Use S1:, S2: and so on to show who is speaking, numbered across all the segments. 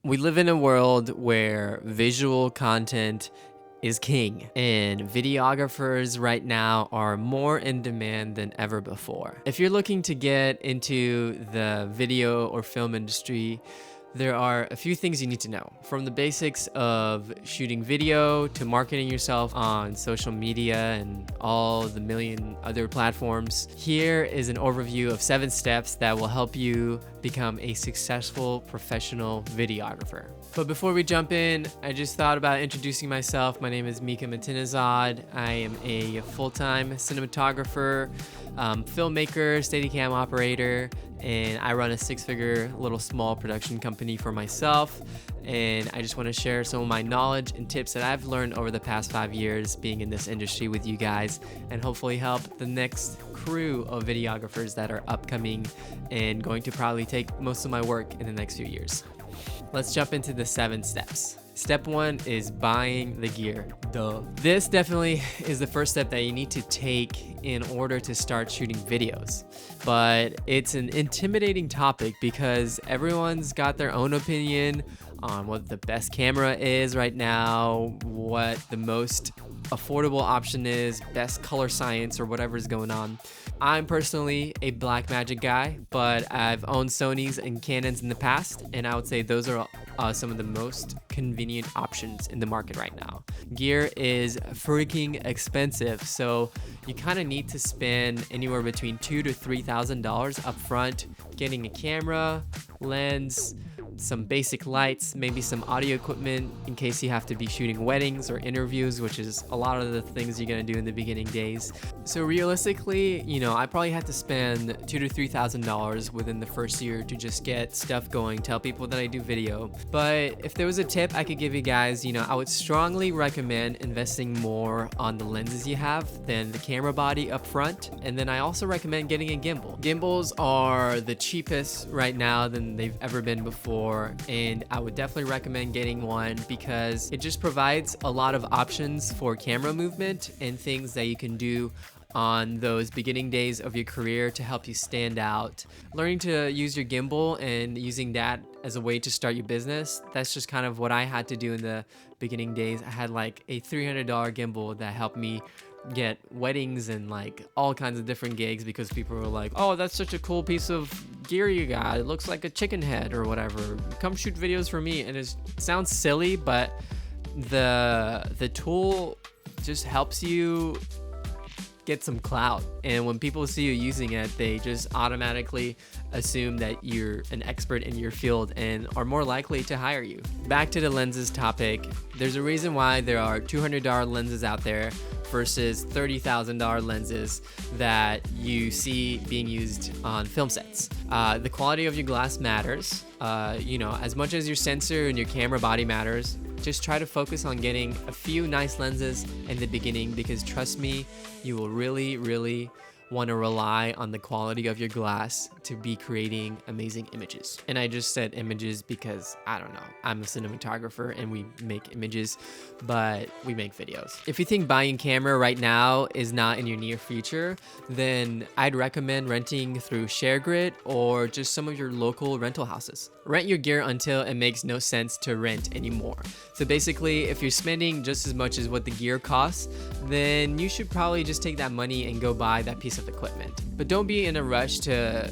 S1: We live in a world where visual content is king, and videographers right now are more in demand than ever before. If you're looking to get into the video or film industry, there are a few things you need to know. From the basics of shooting video to marketing yourself on social media and all the million other platforms, here is an overview of 7 steps that will help you become a successful professional videographer. But before we jump in, I just thought about introducing myself. My name is Mika Matinazad. I am a full-time cinematographer, filmmaker, Steadicam operator, and I run a 6-figure little small production company for myself. And I just want to share some of my knowledge and tips that I've learned over the past 5 years being in this industry with you guys, and hopefully help the next crew of videographers that are upcoming and going to probably take most of my work in the next few years. Let's jump into the 7 steps. Step 1 is buying the gear. Duh. This definitely is the first step that you need to take in order to start shooting videos. But it's an intimidating topic because everyone's got their own opinion on what the best camera is right now, what the most affordable option is, best color science, or whatever is going on. I'm personally a Blackmagic guy, but I've owned Sonys and Canons in the past, and I would say those are some of the most convenient options in the market right now. Gear is freaking expensive, so you kind of need to spend anywhere between $2,000 to $3,000 up front getting a camera, lens, some basic lights, maybe some audio equipment in case you have to be shooting weddings or interviews, which is a lot of the things you're gonna do in the beginning days. So realistically, I probably had to spend $2,000 to $3,000 within the first year to just get stuff going, tell people that I do video. But if there was a tip I could give you guys, I would strongly recommend investing more on the lenses you have than the camera body up front. And then I also recommend getting a gimbal. Gimbals are the cheapest right now than they've ever been before, and I would definitely recommend getting one because it just provides a lot of options for camera movement and things that you can do on those beginning days of your career to help you stand out. Learning to use your gimbal and using that as a way to start your business, that's just kind of what I had to do in the beginning days. I had like a $300 gimbal that helped me get weddings and like all kinds of different gigs because people were like, oh, that's such a cool piece of gear you got, it looks like a chicken head or whatever, come shoot videos for me. And it sounds silly, but the tool just helps you get some clout, and when people see you using it, they just automatically assume that you're an expert in your field and are more likely to hire you. Back to the lenses topic, there's a reason why there are $200 lenses out there versus $30,000 lenses that you see being used on film sets. The quality of your glass matters. As much as your sensor and your camera body matters, just try to focus on getting a few nice lenses in the beginning, because trust me, you will really want to rely on the quality of your glass to be creating amazing images. And I just said images because, I don't know, I'm a cinematographer and we make images, but we make videos. If you think buying a camera right now is not in your near future, then I'd recommend renting through ShareGrid or just some of your local rental houses. Rent your gear until it makes no sense to rent anymore. So basically, if you're spending just as much as what the gear costs, then you should probably just take that money and go buy that piece of equipment. But don't be in a rush to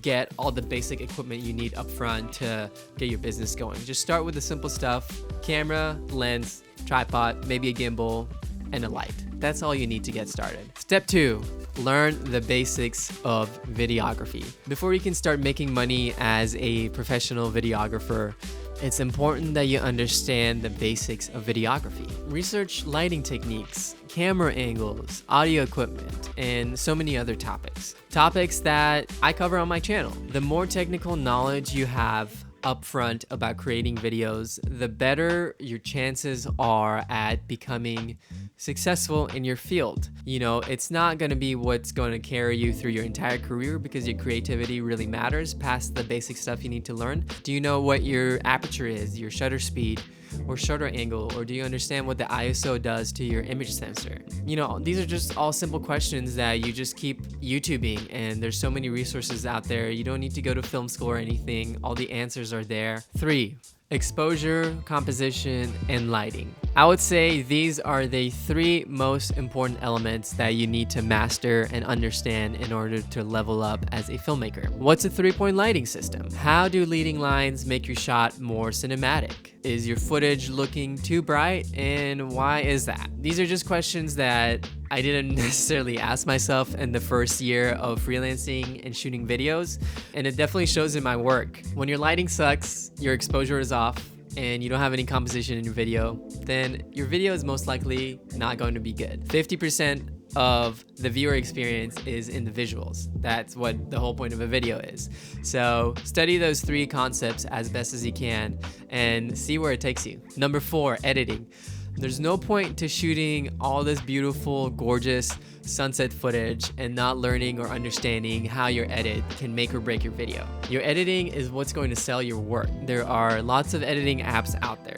S1: get all the basic equipment you need up front to get your business going. Just start with the simple stuff: camera, lens, tripod, maybe a gimbal, and a light. That's all you need to get started. Step 2, learn the basics of videography. Before you can start making money as a professional videographer, it's important that you understand the basics of videography. Research lighting techniques, camera angles, audio equipment, and so many other topics. Topics that I cover on my channel. The more technical knowledge you have upfront about creating videos, the better your chances are at becoming successful in your field. It's not going to be what's going to carry you through your entire career, because your creativity really matters past the basic stuff you need to learn. Do you know what your aperture is, your shutter speed, or shutter angle, or do you understand what the ISO does to your image sensor? These are just all simple questions that you just keep YouTubing, and there's so many resources out there. You don't need to go to film school or anything. All the answers are there. 3, exposure, composition, and lighting. I would say these are the 3 most important elements that you need to master and understand in order to level up as a filmmaker. What's a 3-point lighting system? How do leading lines make your shot more cinematic? Is your footage looking too bright, and why is that? These are just questions that I didn't necessarily ask myself in the first year of freelancing and shooting videos, and it definitely shows in my work. When your lighting sucks, your exposure is off, and you don't have any composition in your video, then your video is most likely not going to be good. 50% of the viewer experience is in the visuals. That's what the whole point of a video is. So study those 3 concepts as best as you can and see where it takes you. Number 4, editing. There's no point to shooting all this beautiful, gorgeous sunset footage and not learning or understanding how your edit can make or break your video. Your editing is what's going to sell your work. There are lots of editing apps out there.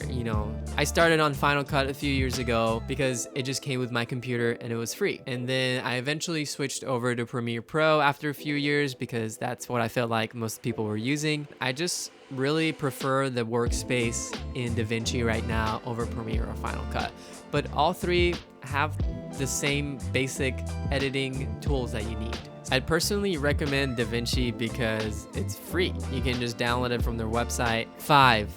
S1: I started on Final Cut a few years ago because it just came with my computer and it was free. And then I eventually switched over to Premiere Pro after a few years because that's what I felt like most people were using. I just really prefer the workspace in DaVinci right now over Premiere or Final Cut. But all 3 have the same basic editing tools that you need. I'd personally recommend DaVinci because it's free. You can just download it from their website. 5,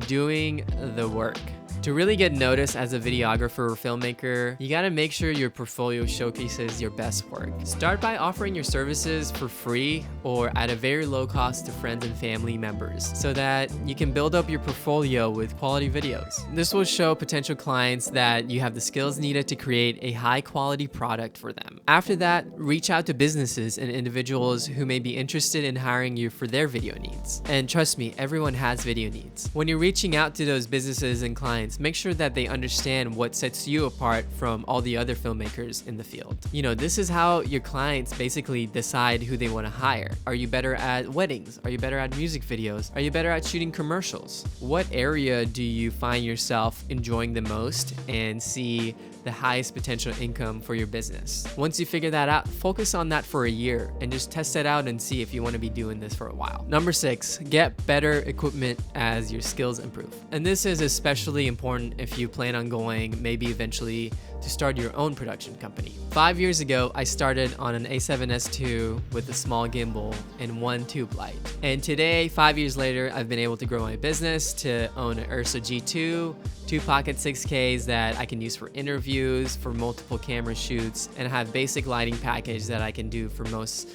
S1: doing the work. To really get noticed as a videographer or filmmaker, you gotta make sure your portfolio showcases your best work. Start by offering your services for free or at a very low cost to friends and family members so that you can build up your portfolio with quality videos. This will show potential clients that you have the skills needed to create a high quality product for them. After that, reach out to businesses and individuals who may be interested in hiring you for their video needs. And trust me, everyone has video needs. When you're reaching out to those businesses and clients, make sure that they understand what sets you apart from all the other filmmakers in the field. This is how your clients basically decide who they want to hire. Are you better at weddings? Are you better at music videos? Are you better at shooting commercials? What area do you find yourself enjoying the most and see the highest potential income for your business? Once you figure that out, focus on that for a year and just test it out and see if you want to be doing this for a while. Number 6, get better equipment as your skills improve. And this is especially important if you plan on going, maybe eventually, to start your own production company. 5 years ago, I started on an A7S II with a small gimbal and 1 tube light. And today, 5 years later, I've been able to grow my business to own an Ursa G2, 2 pocket 6Ks that I can use for interviews, for multiple camera shoots, and have basic lighting package that I can do for most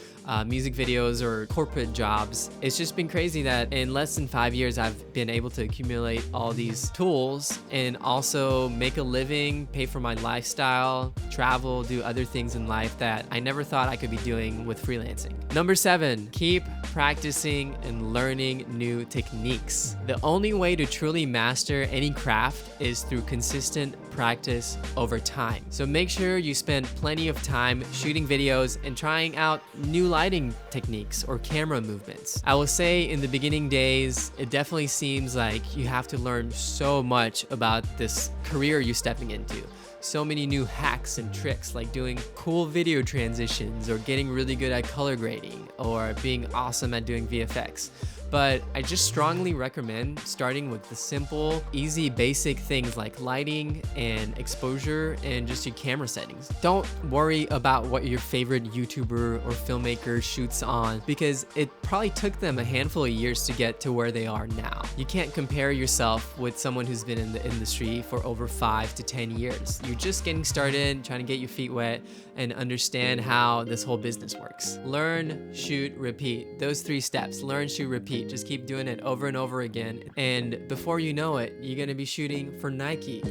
S1: music videos or corporate jobs. It's just been crazy that in less than 5 years, I've been able to accumulate all these tools and also make a living, pay for my lifestyle, travel, do other things in life that I never thought I could be doing with freelancing. Number 7, keep practicing and learning new techniques. The only way to truly master any craft is through consistent practice over time. So make sure you spend plenty of time shooting videos and trying out new lighting techniques or camera movements. I will say in the beginning days, it definitely seems like you have to learn so much about this career you're stepping into. So many new hacks and tricks like doing cool video transitions or getting really good at color grading or being awesome at doing VFX. But I just strongly recommend starting with the simple, easy, basic things like lighting and exposure and just your camera settings. Don't worry about what your favorite YouTuber or filmmaker shoots on because it probably took them a handful of years to get to where they are now. You can't compare yourself with someone who's been in the industry for over 5 to 10 years. You're just getting started, trying to get your feet wet and understand how this whole business works. Learn, shoot, repeat. Those 3 steps. Learn, shoot, repeat. Just keep doing it over and over again. And before you know it, you're gonna be shooting for Nike.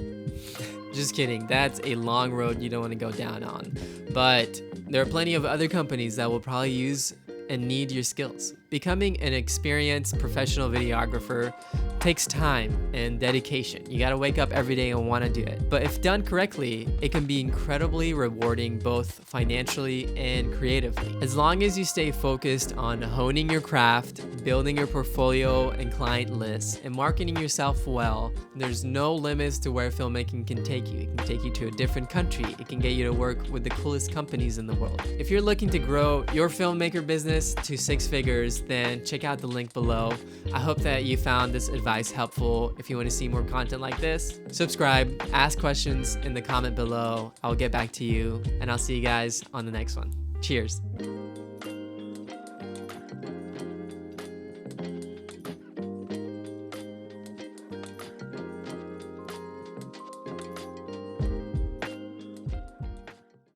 S1: Just kidding. That's a long road you don't want to go down on. But there are plenty of other companies that will probably use and need your skills. Becoming an experienced professional videographer takes time and dedication. You gotta wake up every day and wanna do it. But if done correctly, it can be incredibly rewarding both financially and creatively. As long as you stay focused on honing your craft, building your portfolio and client lists, and marketing yourself well, there's no limits to where filmmaking can take you. It can take you to a different country. It can get you to work with the coolest companies in the world. If you're looking to grow your filmmaker business to 6 figures, questions, then check out the link below. I hope that you found this advice helpful. If you want to see more content like this, subscribe, ask questions in the comment below. I'll get back to you, and I'll see you guys on the next one. Cheers.